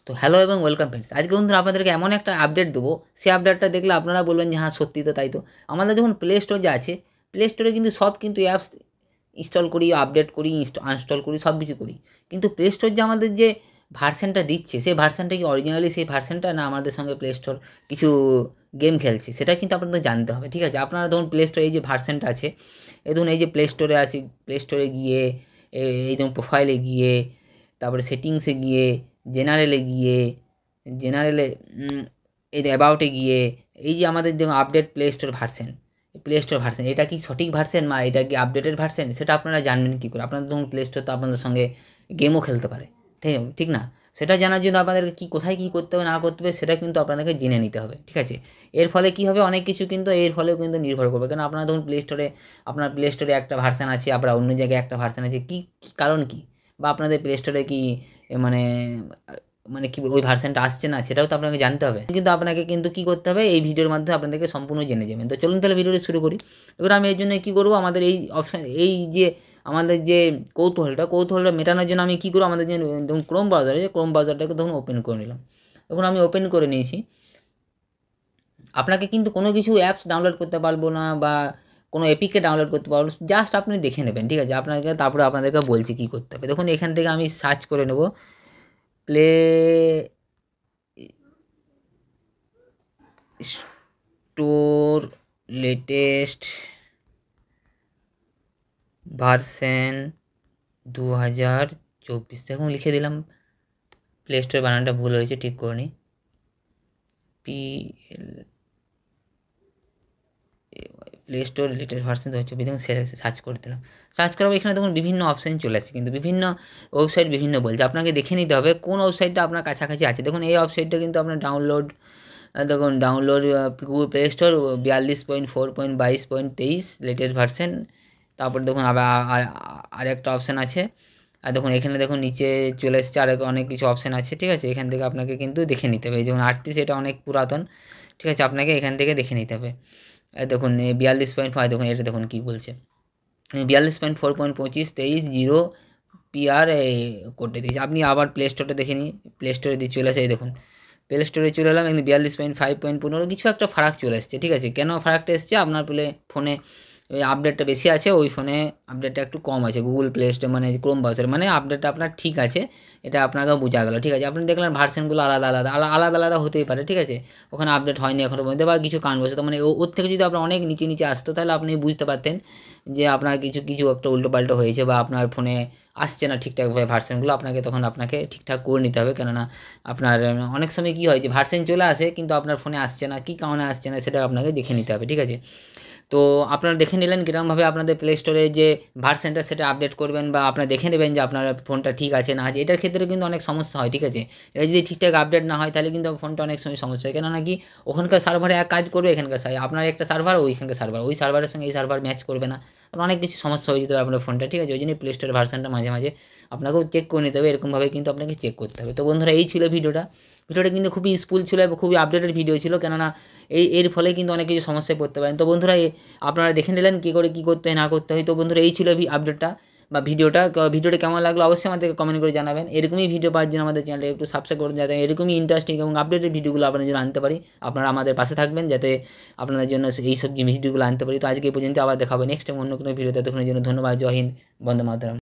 তো হ্যালো এবং welcome friends, আজকে বন্ধুরা আপনাদেরকে এমন একটা আপডেট দেবো, সেই আপডেটটা দেখলে আপনারা বলবেন যে হ্যাঁ সত্যি তো, তাই তো। আমাদের যখন প্লে স্টোর যে আছে, প্লে স্টোরে কিন্তু সব কিন্তু অ্যাপস ইনস্টল করি, আপডেট করি, আনস্টল করি, সব কিছু করি। কিন্তু প্লে স্টোর যে আমাদের যে ভার্সানটা দিচ্ছে, সেই ভার্সানটা কি অরিজিনালি সেই ভার্সানটা, না আমাদের সঙ্গে প্লে স্টোর কিছু গেম খেলছে, সেটা কিন্তু আপনাদের জানতে হবে। ঠিক আছে, আপনারা ধরুন প্লে স্টোরে এই যে ভার্সানটা আছে, এই ধরুন এই যে প্লে স্টোরে আছে, প্লে স্টোরে গিয়ে এই ধরুন প্রোফাইলে গিয়ে, তারপরে সেটিংসে গিয়ে, জেনারেলে গিয়ে, জেনারেলে এই যে অ্যাবাউটে গিয়ে, এই যে আমাদের দেখুন update play store version, play store version এটা কি সঠিক ভার্সন, বা এটা কি আপডেটেড ভার্সন, সেটা আপনারা জানবেন কী করে? আপনাদের ধরুন প্লে স্টোর তো আপনাদের সঙ্গে গেমও খেলতে পারে, ঠিক ঠিক না? সেটা জানার জন্য আপনাদেরকে কী, কোথায় কী করতে হবে না করতে হবে, সেটা কিন্তু আপনাদেরকে জেনে নিতে হবে। ঠিক আছে, এর ফলে কী হবে, অনেক কিছু কিন্তু এর ফলেও কিন্তু নির্ভর করবে। কারণ আপনারা ধরুন প্লে স্টোরে, আপনার প্লে স্টোরে একটা ভার্সন আছে, আপনার অন্য জায়গায় একটা ভার্সন আছে, কী কারণ কী? বা আপনাদের প্লে স্টোরে কি মানে মানে কি ওই ভার্সনটা আসছে না, সেটাও তো আপনাকে জানতে হবে। কিন্তু আপনাকে কিন্তু কী করতে হবে, এই ভিডিওর মাধ্যমে আপনাদেরকে সম্পূর্ণ জেনে যাবেন। তো চলুন তাহলে ভিডিওটি শুরু করি। এবার আমি এর জন্য কী করবো, আমাদের এই অপশান, এই যে আমাদের যে কৌতূহলটা মেটানোর জন্য আমি কী করবো, আমাদের যে ধরুন ক্রোম ব্রাউজার আছে, ক্রোম ব্রাউজারটাকে তখন ওপেন করে নিলাম। তখন আমি ওপেন করে নিয়েছি। আপনাকে কিন্তু কোনো কিছু অ্যাপস ডাউনলোড করতে পারবো না, বা কোনো এপিকে ডাউনলোড করতে পারবো, জাস্ট আপনি দেখে নেবেন। ঠিক আছে, আপনাকে তারপরে আপনাদেরকে বলছি কী করতে হবে। দেখুন এখান থেকে আমি সার্চ করে নেব প্লে স্টোর লেটেস্ট ভার্সন 2024। দেখুন লিখে দিলাম, প্লে স্টোর বানানটা ভুল হয়েছে, ঠিক করে নিই। প্লে স্টোর লেটেস্ট ভার্সন 2024 দেখুন সার্চ করে দিলাম। সার্চ করার পর এখানে দেখুন বিভিন্ন অপশান চলে আসছে, কিন্তু বিভিন্ন ওয়েবসাইট বিভিন্ন বলছে। আপনাকে দেখে নিতে হবে কোন ওয়েবসাইটটা আপনার কাছাকাছি আছে। দেখুন এই ওয়েবসাইটটা কিন্তু আপনার ডাউনলোড, দেখুন download Google play store 42.4.22.23 latest version. তারপর দেখুন আবার আরেকটা অপশান আছে। আর দেখুন এখানে দেখুন নিচে চলে এসেছে আর অনেক কিছু অপশান আছে। ঠিক আছে, এখান থেকে আপনাকে কিন্তু দেখে নিতে হবে। এই যেমন 38, এটা অনেক পুরাতন। ঠিক আছে, আপনাকে এখান থেকে দেখে নিতে হবে। দেখুন 42.5, দেখুন এটা দেখুন কী বলছে, 42.4.25.23 PR কোডটা দিয়েছে। আপনি আবার প্লে স্টোরটা দেখে নিন, প্লে স্টোরে দিয়ে চলে আসে। এই দেখুন প্লে স্টোরে চলে এলাম, কিন্তু 42.5.15 কিছু একটা ফারাক চলে এসছে। ঠিক আছে, কেন ফারাকটা এসছে, আপনার ফোনে ওই আপডেটটা বেশি আছে, ওই ফোনে আপডেটটা একটু কম আছে। গুগল প্লে স্টোর মানে ক্রোম ব্রাউজার মানে আপডেটটা আপনার ঠিক আছে, এটা আপনাকেও বোঝা গেল। ঠিক আছে, আপনি দেখলেন ভার্সনগুলো আলাদা হতেই পারে। ঠিক আছে, ওখানে আপডেট হয়নি এখনও পর্যন্ত, বা কিছু কারণবশত মানে ওর থেকে যদি আপনার অনেক নিচে আসতো, তাহলে আপনি বুঝতে পারতেন যে আপনার কিছু একটা উল্টোপাল্টো হয়েছে, বা আপনার ফোনে আসছে না ঠিকঠাকভাবে ভার্সনগুলো। আপনাকে ঠিকঠাক করে নিতে হবে। কেননা আপনার অনেক সময় কী হয় যে ভার্সন চলে আসে, কিন্তু আপনার ফোনে আসছে না, কী কারণে আসছে না সেটা আপনাকে দেখে নিতে হবে। ঠিক আছে, তো আপনারা দেখে নিলেন কীরকমভাবে আপনাদের প্লে স্টোরে যে ভার্সনটা সেটা আপডেট করবেন, বা আপনারা দেখে নেবেন যে আপনার ফোনটা ঠিক আছে না আছে। এটার ক্ষেত্রে কিন্তু অনেক সমস্যা হয়। ঠিক আছে, এটা যদি ঠিকঠাক আপডেট না হয়, তাহলে কিন্তু ফোনটা অনেক সময় সমস্যা হয়। কেননা কি, ওখানকার সার্ভারে এক কাজ করবে, এখানকার আপনার একটা সার্ভার, ওইখানকার সার্ভার, ওই সার্ভারের সঙ্গে এই সার্ভার ম্যাচ করবে না। অনেক কিছু সমস্যা হয়ে যেতে পারে আপনার ফোনটা। ঠিক আছে, ওই জন্য প্লে স্টোরের ভার্সনটা মাঝে মাঝে আপনাকেও চেক করে নিতে হবে। এরকমভাবে কিন্তু আপনাকে চেক করতে হবে। তো বন্ধুরা, এই ছিল ভিডিওটা। কিন্তু খুবই ইউজফুল ছিল এবং খুবই আপডেটেড ভিডিও ছিল। কেননা এর ফলে কিন্তু অনেক কিছু সমস্যায় পড়তে পারেন। তো বন্ধুরা, আপনারা দেখে নিলেন কী করে কী করতে হয় না করতে হয়। তো বন্ধুরা, এই ছিল আপডেটটা বা ভিডিওটা কেমন লাগলো অবশ্যই আমাদেরকে কমেন্ট করে জানাবেন। এরকমই ভিডিও পাওয়ার জন্য আমাদের চ্যানেলটা একটু সাবস্ক্রাইব করুন, যাতে এরকমই ইন্টারেস্টিং এবং আপডেটেড ভিডিওগুলো আপনাদের জন্য আনতে পারি। আপনারা আমাদের পাশে থাকবেন, যাতে আপনাদের জন্য এই সব ভিডিওগুলো আনতে পারি। তো আজকে এই পর্যন্ত, আবার দেখা হবে নেক্সট টাইম অন্য কোনো ভিডিওতে। ততক্ষণের জন্য ধন্যবাদ। জয় হিন্দ, বন্দে মাতরম।